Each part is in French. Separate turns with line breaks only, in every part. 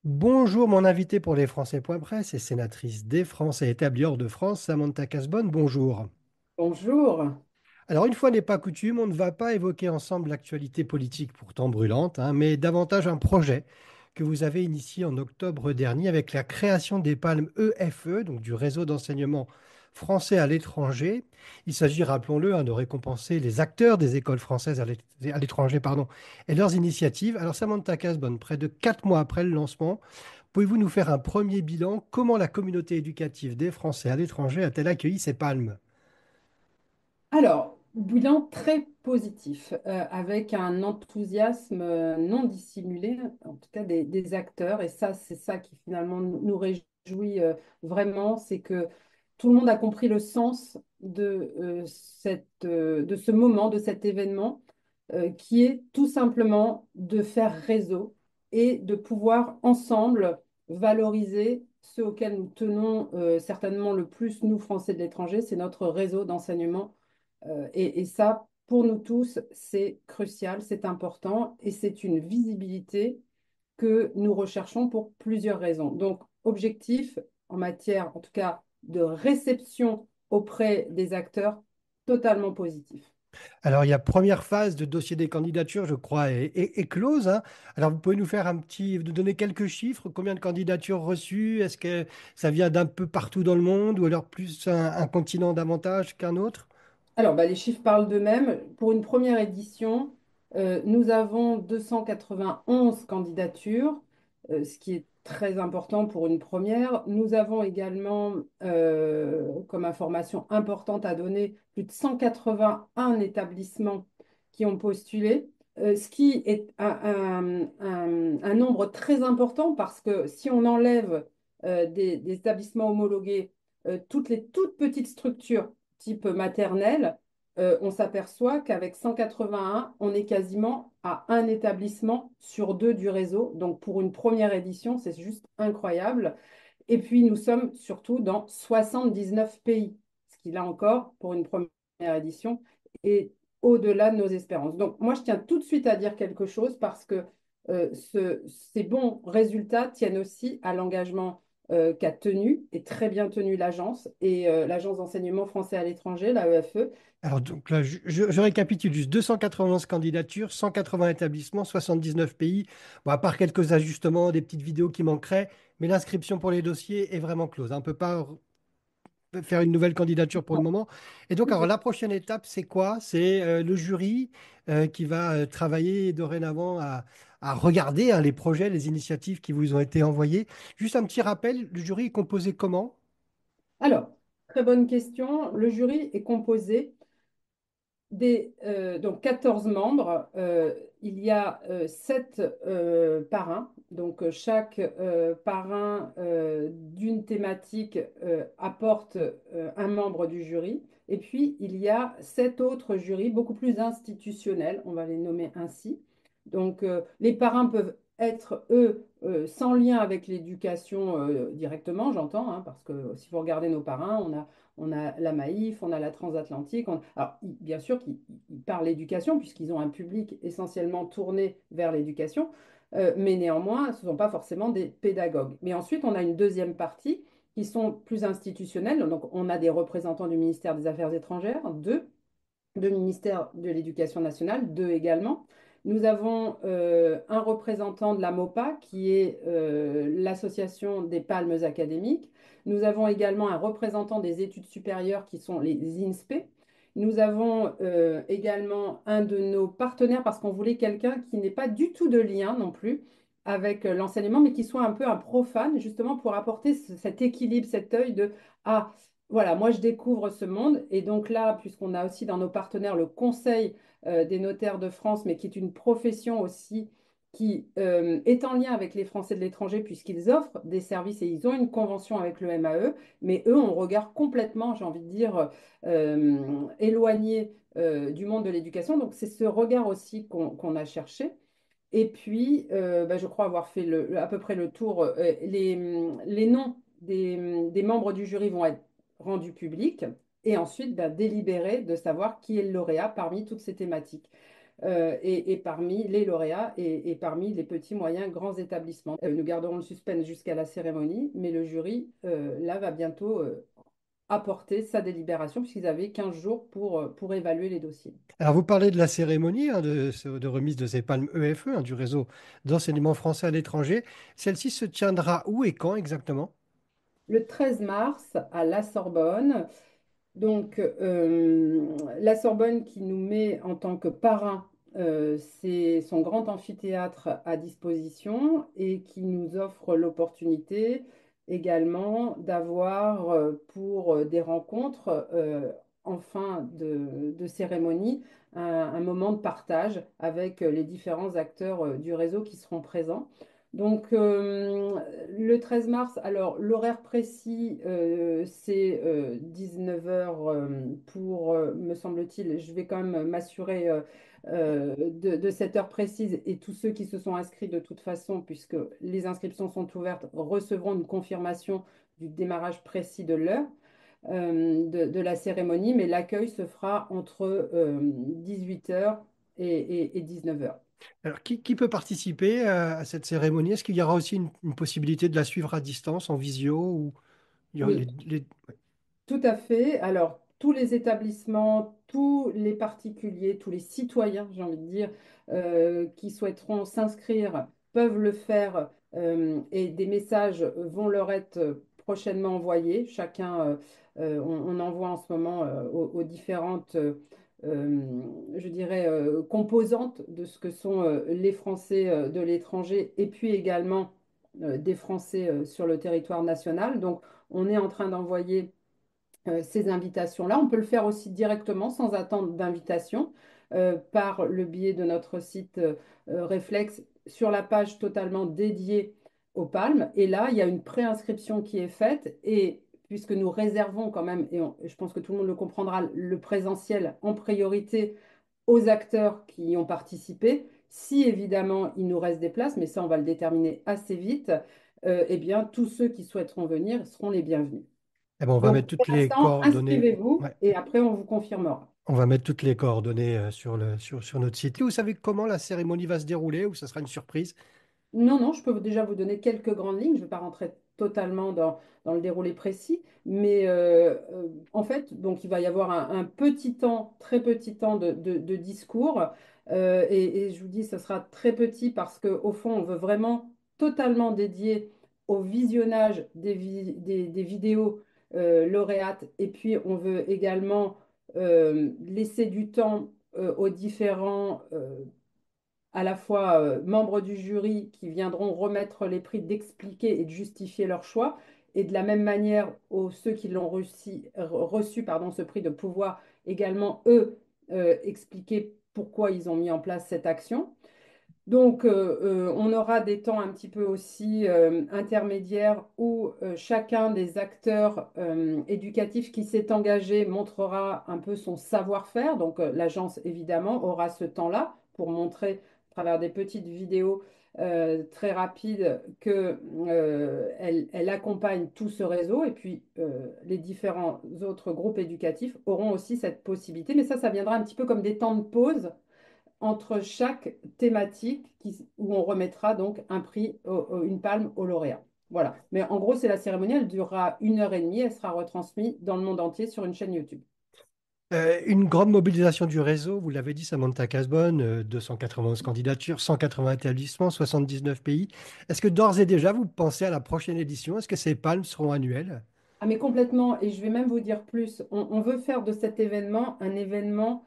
Bonjour, mon invité pour les Français.press et sénatrice des Français établis hors de France, Samantha Casbonne, bonjour.
Bonjour.
Alors, une fois n'est pas coutume, on ne va pas évoquer ensemble l'actualité politique pourtant brûlante, mais davantage un projet que vous avez initié en octobre dernier avec la création des palmes EFE, donc du réseau d'enseignement français à l'étranger. Il s'agit, rappelons-le, de récompenser les acteurs des écoles françaises à l'étranger, et leurs initiatives. Alors, Samantha Casbonne, près de 4 mois après le lancement, pouvez-vous nous faire un premier bilan? Comment la communauté éducative des Français à l'étranger a-t-elle accueilli ces palmes?
Alors, bilan très positif, avec un enthousiasme non dissimulé, en tout cas des acteurs. Et ça, c'est ça qui finalement nous réjouit vraiment, c'est que tout le monde a compris le sens de ce moment, de cet événement, qui est tout simplement de faire réseau et de pouvoir ensemble valoriser ce auquel nous tenons certainement le plus, nous, Français de l'étranger, c'est notre réseau d'enseignement et ça, pour nous tous, c'est crucial, c'est important et c'est une visibilité que nous recherchons pour plusieurs raisons. Donc, objectif en matière, en tout cas, de réception auprès des acteurs, totalement positif.
Alors, il y a première phase de dossier des candidatures, je crois, est close, hein. Alors, vous pouvez nous donner quelques chiffres, combien de candidatures reçues? Est-ce que ça vient d'un peu partout dans le monde ou alors plus un continent davantage qu'un autre?
Alors, bah, les chiffres parlent d'eux-mêmes. Pour une première édition, nous avons 291 candidatures, ce qui est très important pour une première. Nous avons également, comme information importante à donner, plus de 181 établissements qui ont postulé, ce qui est un nombre très important parce que si on enlève des établissements homologués, toutes les toutes petites structures type maternelle, on s'aperçoit qu'avec 181, on est quasiment à un établissement sur deux du réseau. Donc pour une première édition, c'est juste incroyable. Et puis nous sommes surtout dans 79 pays, ce qui là encore, pour une première édition, est au-delà de nos espérances. Donc moi, je tiens tout de suite à dire quelque chose parce que ces bons résultats tiennent aussi à l'engagement qu'a tenu et très bien tenu l'agence et l'agence d'enseignement français à l'étranger, la l'AEFE.
Alors, donc là, je récapitule juste 291 candidatures, 180 établissements, 79 pays. Bon, à part quelques ajustements, des petites vidéos qui manqueraient, mais l'inscription pour les dossiers est vraiment close. On ne peut pas faire une nouvelle candidature pour le
Non.
moment. Et donc, alors, la prochaine étape, c'est quoi? C'est le jury qui va travailler dorénavant à regarder, les projets, les initiatives qui vous ont été envoyées. Juste un petit rappel, le jury est composé comment?
Alors, très bonne question. Le jury est composé donc 14 membres. Il y a 7 parrains. Donc, chaque parrain d'une thématique apporte un membre du jury. Et puis, il y a 7 autres jurys, beaucoup plus institutionnels, on va les nommer ainsi. Donc, les parrains peuvent être, eux, sans lien avec l'éducation directement, j'entends, hein, parce que si vous regardez nos parrains, on a la Maïf, on a la transatlantique. Alors, bien sûr qu'ils parlent l'éducation, puisqu'ils ont un public essentiellement tourné vers l'éducation, mais néanmoins, ce ne sont pas forcément des pédagogues. Mais ensuite, on a une deuxième partie qui sont plus institutionnelles. Donc, on a des représentants du ministère des Affaires étrangères, deux ministères de l'Éducation nationale, deux également. Nous avons un représentant de la MOPA, qui est l'Association des palmes académiques. Nous avons également un représentant des études supérieures, qui sont les INSPE. Nous avons également un de nos partenaires, parce qu'on voulait quelqu'un qui n'ait pas du tout de lien non plus avec l'enseignement, mais qui soit un peu un profane, justement pour apporter cet équilibre, cet œil de ah, voilà, moi je découvre ce monde. Et donc là, puisqu'on a aussi dans nos partenaires le Conseil des notaires de France, mais qui est une profession aussi qui est en lien avec les Français de l'étranger puisqu'ils offrent des services et ils ont une convention avec le MAE, mais eux ont un regard complètement, j'ai envie de dire, éloigné du monde de l'éducation. Donc c'est ce regard aussi qu'on a cherché. Et puis, bah, je crois avoir fait à peu près le tour. Les noms des membres du jury vont être rendus publics et ensuite bah, délibérés de savoir qui est le lauréat parmi toutes ces thématiques. Et parmi les lauréats et parmi les petits, moyens, grands établissements. Nous garderons le suspense jusqu'à la cérémonie, mais le jury, là, va bientôt apporter sa délibération puisqu'ils avaient 15 jours pour évaluer les dossiers.
Alors, vous parlez de la cérémonie hein, de remise de ces palmes EFE, hein, du réseau d'enseignement français à l'étranger. Celle-ci se tiendra où et quand exactement?
Le 13 mars, à la Sorbonne. Donc, la Sorbonne qui nous met en tant que parrain, c'est son grand amphithéâtre à disposition et qui nous offre l'opportunité également d'avoir pour des rencontres en fin de cérémonie un moment de partage avec les différents acteurs du réseau qui seront présents. Donc, le 13 mars, alors l'horaire précis, c'est 19 heures pour, me semble-t-il, je vais quand même m'assurer de cette heure précise et tous ceux qui se sont inscrits de toute façon, puisque les inscriptions sont ouvertes, recevront une confirmation du démarrage précis de l'heure de la cérémonie, mais l'accueil se fera entre 18 heures et 19 heures.
Alors, qui peut participer à cette cérémonie? Est-ce qu'il y aura aussi une possibilité de la suivre à distance, en visio, ou il y aura
Oui, tout à fait. Alors, tous les établissements, tous les particuliers, tous les citoyens, j'ai envie de dire, qui souhaiteront s'inscrire peuvent le faire et des messages vont leur être prochainement envoyés. Chacun, on envoie en ce moment aux différentes, je dirais, composantes de ce que sont les Français de l'étranger et puis également des Français sur le territoire national. Donc, on est en train d'envoyer ces invitations-là. On peut le faire aussi directement sans attendre d'invitation par le biais de notre site Réflexe sur la page totalement dédiée aux palmes. Et là, il y a une préinscription qui est faite et puisque nous réservons quand même, je pense que tout le monde le comprendra, le présentiel en priorité aux acteurs qui y ont participé, si évidemment il nous reste des places, mais ça on va le déterminer assez vite, eh bien tous ceux qui souhaiteront venir seront les bienvenus.
eh ben, on va
Donc,
mettre
pour
toutes les
l'instant,
coordonnées.
inscrivez-vous
Ouais,
et après, on vous confirmera.
on va mettre toutes les coordonnées sur notre site. Vous savez comment la cérémonie va se dérouler ou ça sera une surprise?
Non, non, je peux déjà vous donner quelques grandes lignes. Je ne vais pas rentrer totalement dans le déroulé précis, mais en fait, donc il va y avoir un petit temps, très petit temps de discours, et je vous dis, ce sera très petit parce qu'au fond, on veut vraiment totalement dédier au visionnage des vidéos lauréates, et puis on veut également laisser du temps aux différents à la fois membres du jury qui viendront remettre les prix, d'expliquer et de justifier leur choix, et de la même manière aux ceux qui l'ont reçu, pardon, ce prix, de pouvoir également, eux, expliquer pourquoi ils ont mis en place cette action. Donc, on aura des temps un petit peu aussi intermédiaires où chacun des acteurs éducatifs qui s'est engagé montrera un peu son savoir-faire. Donc, l'agence, évidemment, aura ce temps-là pour montrer, à travers des petites vidéos très rapides, elle accompagne tout ce réseau. Et puis, les différents autres groupes éducatifs auront aussi cette possibilité. Mais ça viendra un petit peu comme des temps de pause entre chaque thématique où on remettra donc un prix, une palme au lauréat. Voilà. Mais en gros, c'est la cérémonie, elle durera 1 heure et demie, elle sera retransmise dans le monde entier sur une chaîne YouTube.
Une grande mobilisation du réseau, vous l'avez dit, Samantha Casbonne, 291 candidatures, 180 établissements, 79 pays. Est-ce que d'ores et déjà, vous pensez à la prochaine édition? Est-ce que ces palmes seront annuelles?
Ah, mais complètement, et je vais même vous dire plus, on veut faire de cet événement un événement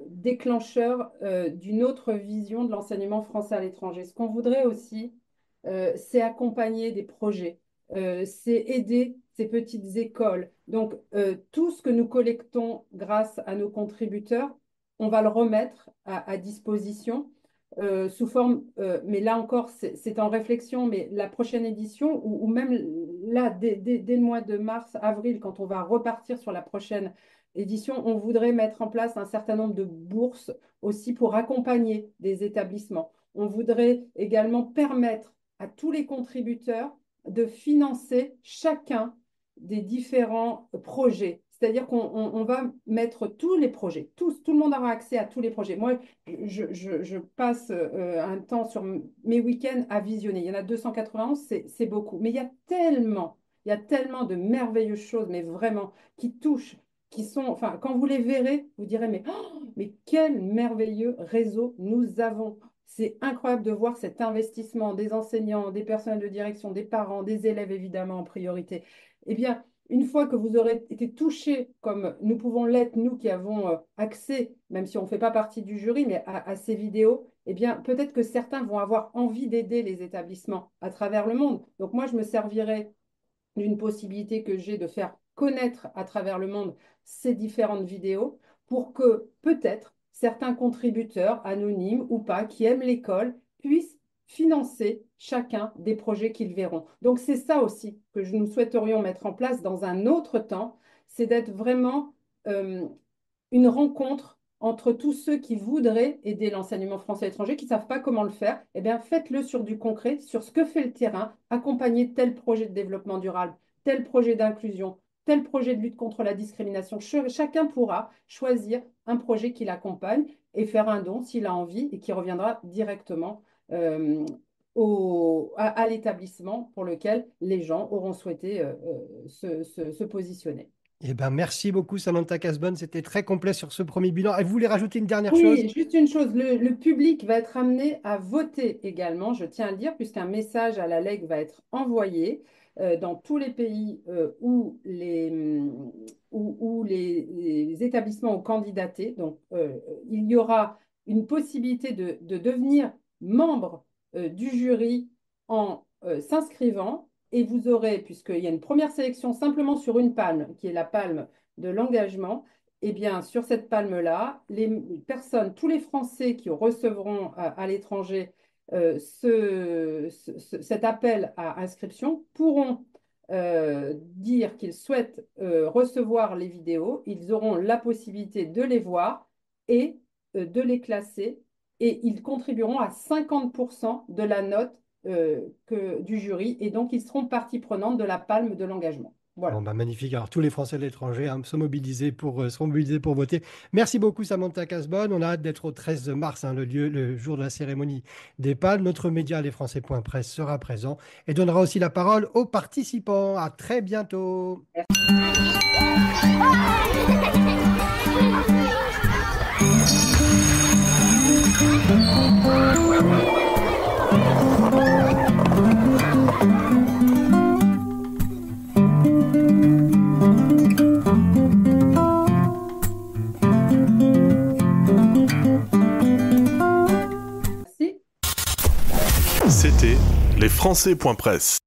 déclencheur d'une autre vision de l'enseignement français à l'étranger. Ce qu'on voudrait aussi, c'est accompagner des projets, c'est aider ces petites écoles. Donc, tout ce que nous collectons grâce à nos contributeurs, on va le remettre à disposition sous forme, mais là encore, c'est en réflexion, mais la prochaine édition, ou même là, dès le mois de mars, avril, quand on va repartir sur la prochaine édition, on voudrait mettre en place un certain nombre de bourses aussi pour accompagner des établissements. On voudrait également permettre à tous les contributeurs de financer chacun des différents projets. C'est-à-dire qu'on va mettre tous les projets, tout le monde aura accès à tous les projets. Moi, je passe un temps sur mes week-ends à visionner. Il y en a 291, c'est beaucoup. Mais il y a tellement de merveilleuses choses, mais vraiment, qui touchent, qui sont, enfin, quand vous les verrez, vous direz, mais quel merveilleux réseau nous avons. C'est incroyable de voir cet investissement des enseignants, des personnels de direction, des parents, des élèves évidemment en priorité. Eh bien, une fois que vous aurez été touché, comme nous pouvons l'être, nous qui avons accès, même si on ne fait pas partie du jury, mais à ces vidéos, eh bien, peut-être que certains vont avoir envie d'aider les établissements à travers le monde. Donc moi, je me servirai d'une possibilité que j'ai de faire connaître à travers le monde ces différentes vidéos pour que peut-être certains contributeurs, anonymes ou pas, qui aiment l'école, puissent financer chacun des projets qu'ils verront. Donc c'est ça aussi que nous souhaiterions mettre en place dans un autre temps, c'est d'être vraiment une rencontre entre tous ceux qui voudraient aider l'enseignement français à l'étranger, qui ne savent pas comment le faire. Eh bien, faites-le sur du concret, sur ce que fait le terrain, accompagnez tel projet de développement durable, tel projet d'inclusion, tel projet de lutte contre la discrimination. Chacun pourra choisir un projet qui l'accompagne et faire un don s'il a envie et qui reviendra directement à l'établissement pour lequel les gens auront souhaité se positionner.
Eh ben, merci beaucoup, Samantha Casbonne. C'était très complet sur ce premier bilan. Et vous voulez rajouter une dernière chose?
Oui, juste une chose, le public va être amené à voter également, je tiens à le dire, puisqu'un message à la LEG va être envoyé dans tous les pays où les établissements ont candidaté. Donc, il y aura une possibilité de devenir membre du jury en s'inscrivant. Et vous aurez, puisqu'il y a une première sélection simplement sur une palme, qui est la palme de l'engagement, eh bien, sur cette palme-là, les personnes, tous les Français qui recevront à l'étranger cet appel à inscription pourront dire qu'ils souhaitent recevoir les vidéos. Ils auront la possibilité de les voir et de les classer et ils contribueront à 50% de la note du jury et donc ils seront partie prenante de la palme de l'engagement.
Bon,
Voilà.
bah, magnifique. Alors, tous les Français de l'étranger seront mobilisés pour voter. Merci beaucoup, Samantha Casbonne. On a hâte d'être au 13 mars, hein, le jour de la cérémonie des Palmes. Notre média, lesfrançais.press, sera présent et donnera aussi la parole aux participants. À très bientôt.
Merci.
C'était lesfrançais.press.